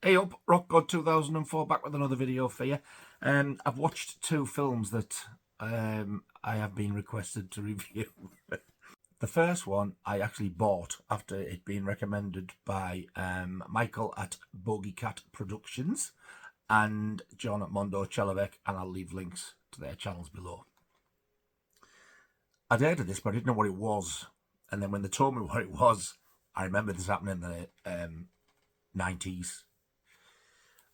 Hey up, Rock God 2004, back with another video for you. I've watched two films that I have been requested to review. The first one I actually bought after it being recommended by Michael at Bogey Cat Productions and John at Mondo Chelovek, and I'll leave links to their channels below. I'd heard of this, but I didn't know what it was. And then when they told me what it was, I remember this happening in the 90s.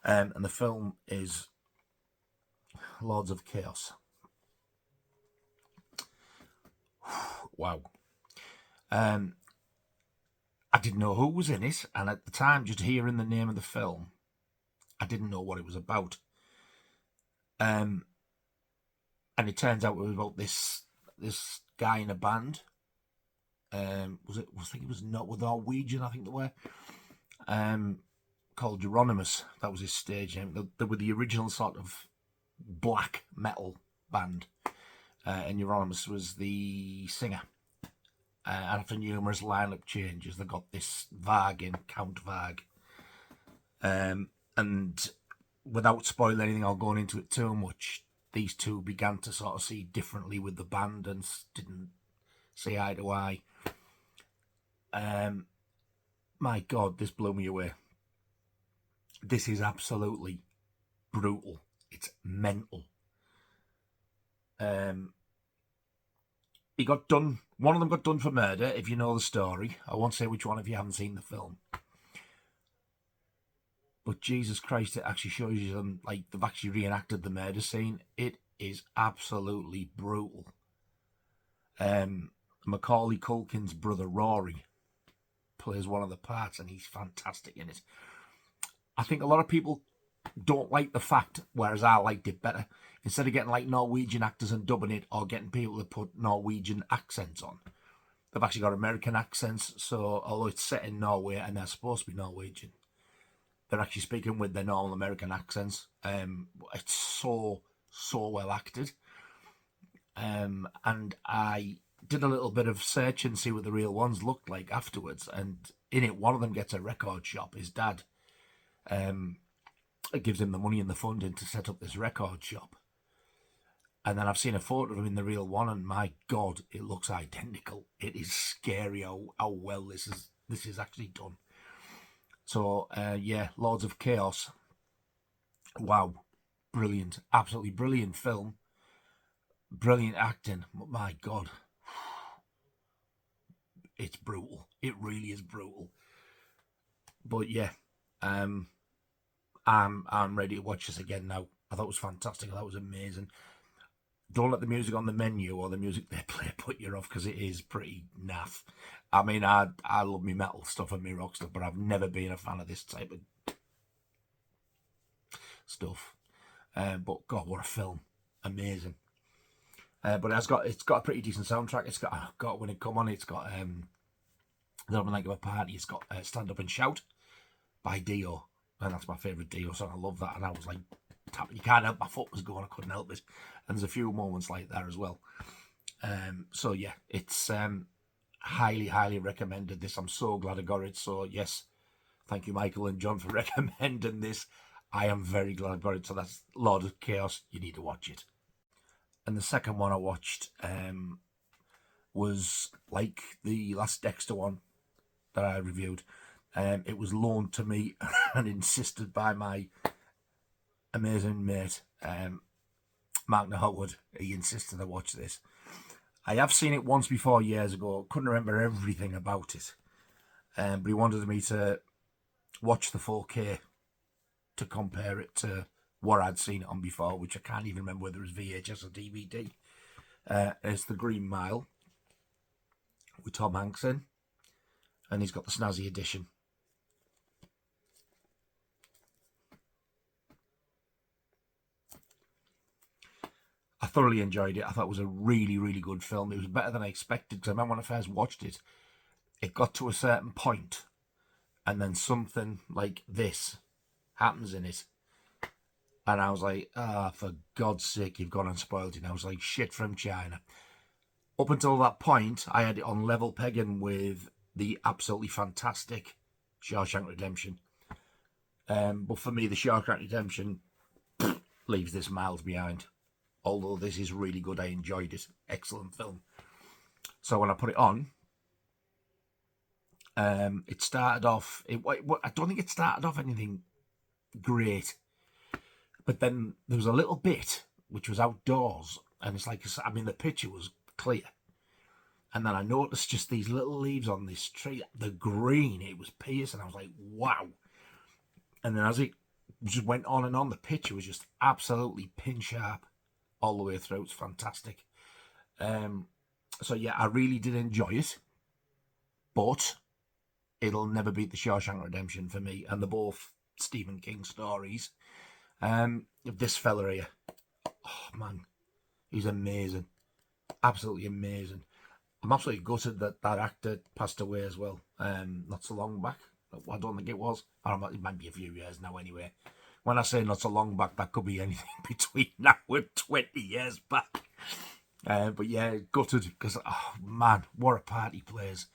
And the film is Lords of Chaos. Wow. I didn't know who was in it, and at the time, just hearing the name of the film, I didn't know what it was about. And it turns out it was about this guy in a band. I think it was not with Norwegian, I think they were. Called Euronymous. That was his stage name. They were the original sort of black metal band, and Euronymous was the singer. And after numerous lineup changes, they got this Varg in, Count Varg. And without spoiling anything or going into it too much, these two began to sort of see differently with the band and didn't see eye to eye. My God, this blew me away. This is absolutely brutal. It's mental. He got done. One of them got done for murder, if you know the story. I won't say which one if you haven't seen the film. But Jesus Christ, it actually shows you them, like, they've actually reenacted the murder scene. It is absolutely brutal. Macaulay Culkin's brother Rory plays one of the parts, and he's fantastic in it. I think a lot of people don't like the fact, whereas I liked it better, instead of getting like Norwegian actors and dubbing it or getting people to put Norwegian accents on, they've actually got American accents. So although it's set in Norway and they're supposed to be Norwegian, they're actually speaking with their normal American accents. It's so well acted. And I did a little bit of search and see what the real ones looked like afterwards, and in it one of them gets a record shop. His dad it gives him the money and the funding to set up this record shop. And then I've seen a photo of him in the real one, and my God, it looks identical. It is scary how well this is actually done. So yeah, Lords of Chaos. Wow, brilliant, absolutely brilliant film, brilliant acting. My God, it's brutal. It really is brutal. But yeah, I'm ready to watch this again now. I thought it was fantastic. I thought it was amazing. Don't let the music on the menu or the music they play put you off, because it is pretty naff. I mean, I love me metal stuff and me rock stuff, but I've never been a fan of this type of stuff. But God, what a film! Amazing. But it's got a pretty decent soundtrack. It's got when it come on, it's got Little Bit Like a Party. It's got Stand Up and Shout by Dio, and that's my favourite Dio song. I love that, and I was like tapping. You can't help, my foot was going. I couldn't help it. And there's a few moments like that as well. So yeah, it's highly recommended. This, I'm so glad I got it. So yes, thank you, Michael and John, for recommending this. I am very glad I got it. So that's Lord of Chaos. You need to watch it. And the second one I watched was like the last Dexter one that I reviewed. It was loaned to me and insisted by my amazing mate, Mark Howard. He insisted I watch this. I have seen it once before years ago. Couldn't remember everything about it. But he wanted me to watch the 4K to compare it to what I'd seen it on before, which I can't even remember whether it was VHS or DVD. It's The Green Mile with Tom Hanks in, and he's got the snazzy edition. I thoroughly enjoyed it. I thought it was a really good film. It was better than I expected, because I remember when I first watched it, it got to a certain point, and then something like this happens in it, and I was like, for God's sake, you've gone and spoiled it. And I was like, shit from China. Up until that point, I had it on level pegging with the absolutely fantastic Shawshank Redemption. But for me, The Shawshank Redemption leaves this miles behind. Although this is really good, I enjoyed it. Excellent film. So when I put it on, it started off. I don't think it started off anything great, but then there was a little bit which was outdoors, and it's like, I mean, the picture was clear, and then I noticed just these little leaves on this tree, the green, it was piercing. I was like, wow. And then as it just went on, the picture was just absolutely pin sharp all the way through. It's fantastic. So yeah, I really did enjoy it, but it'll never beat The Shawshank Redemption for me. And they're both Stephen King stories. This fella here, oh man, he's amazing, absolutely amazing. I'm absolutely gutted that that actor passed away as well. Not so long back. I don't think it was. Or it might be a few years now anyway. When I say not so long back, that could be anything between now and 20 years back. But yeah, gutted because, oh man, what a part he plays.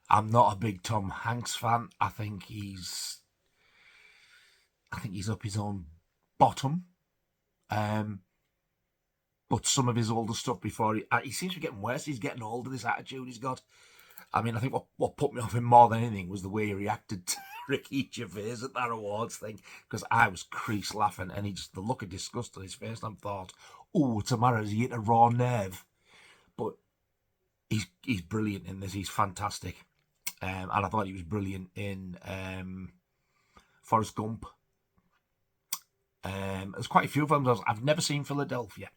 I'm not a big Tom Hanks fan. I think he's up his own bottom. But some of his older stuff before, he seems to be getting worse. He's getting older, this attitude he's got. I mean, I think what put me off him more than anything was the way he reacted to Ricky Gervais at that awards thing, because I was crease laughing, and the look of disgust on his face, and I thought, oh, tomorrow's he hit a raw nerve. But he's brilliant in this. He's fantastic. And I thought he was brilliant in Forrest Gump. There's quite a few films. I've never seen Philadelphia.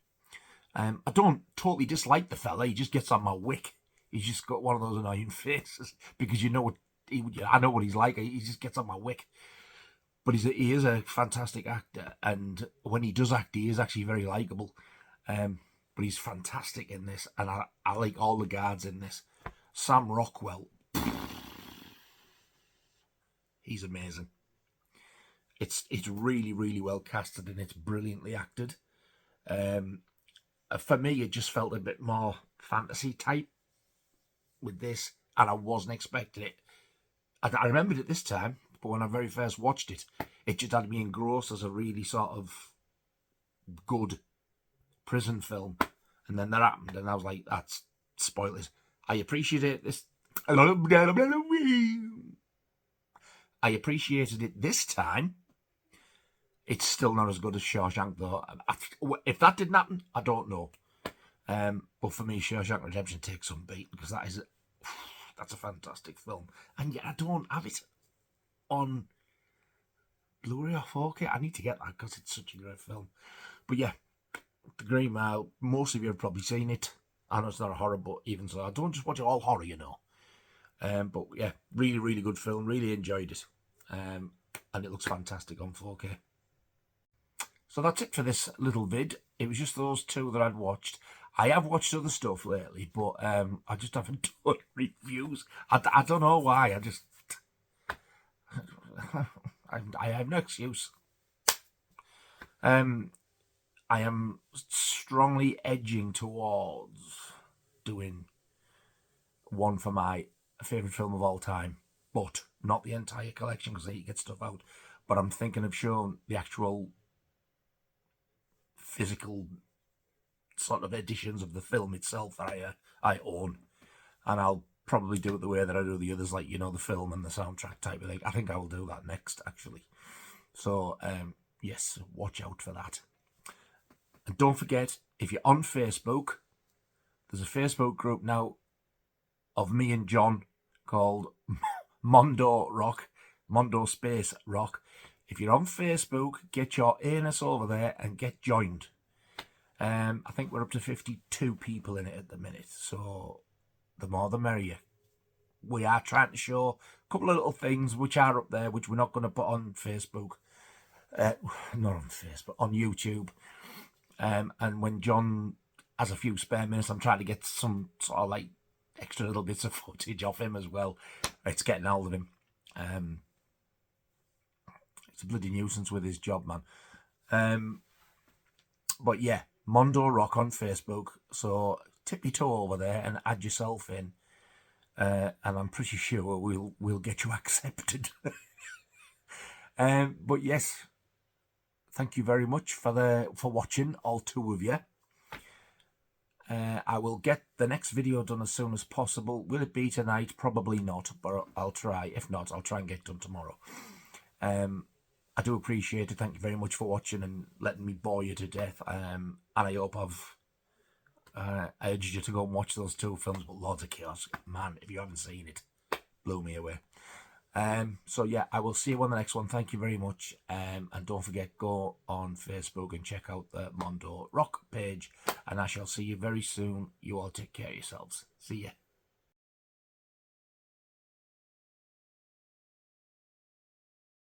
I don't totally dislike the fella. He just gets on my wick. He's just got one of those annoying faces because you know what I know what he's like. He just gets on my wick. But he is a fantastic actor, and when he does act, he is actually very likable. But he's fantastic in this, and I like all the guards in this. Sam Rockwell, he's amazing. It's really, really well casted, and it's brilliantly acted. For me, it just felt a bit more fantasy type with this, and I wasn't expecting it. I remembered it this time, but when I very first watched it, it just had me engrossed as a really sort of good prison film. And then that happened, and I was like, that's spoilers. I appreciated this. I appreciated it this time. It's still not as good as Shawshank, though. If that didn't happen, I don't know. But for me, Shawshank Redemption takes some beat, because that's a fantastic film. And yet I don't have it on Blu-ray or 4K. I need to get that because it's such a great film. But yeah, The Green Mile, most of you have probably seen it. I know it's not a horror, but even so, I don't just watch all horror, you know. But yeah, really, really good film. Really enjoyed it. And it looks fantastic on 4K. So that's it for this little vid. It was just those two that I'd watched. I have watched other stuff lately, but I just haven't done reviews. I don't know why. I have no excuse. I am strongly edging towards doing one for my favourite film of all time, but not the entire collection because I need to get stuff out. But I'm thinking of showing the actual physical sort of editions of the film itself that I own, and I'll probably do it the way that I do the others, like, you know, the film and the soundtrack type of thing. I think I will do that next, actually. So yes, watch out for that. And don't forget, if you're on Facebook, there's a Facebook group now of me and John called Mondo Space Rock. If you're on Facebook, get your anus over there and get joined. I think we're up to 52 people in it at the minute, so the more the merrier. We are trying to show a couple of little things which are up there, which we're not going to put on Facebook. Not on Facebook, on YouTube. And when John has a few spare minutes, I'm trying to get some sort of like extra little bits of footage off him as well. It's getting hold of him. It's a bloody nuisance with his job, man. But yeah, Mondo Rock on Facebook. So tip your toe over there and add yourself in. And I'm pretty sure we'll get you accepted. But yes, thank you very much for watching, all 2 of you. I will get the next video done as soon as possible. Will it be tonight? Probably not, but I'll try. If not, I'll try and get it done tomorrow. I do appreciate it. Thank you very much for watching and letting me bore you to death. And I hope I've urged you to go and watch those 2 films. But Lords of Chaos, man, if you haven't seen it, blew me away. So yeah, I will see you on the next one. Thank you very much. And don't forget, go on Facebook and check out the Mondo Rock page. And I shall see you very soon. You all take care of yourselves. See ya.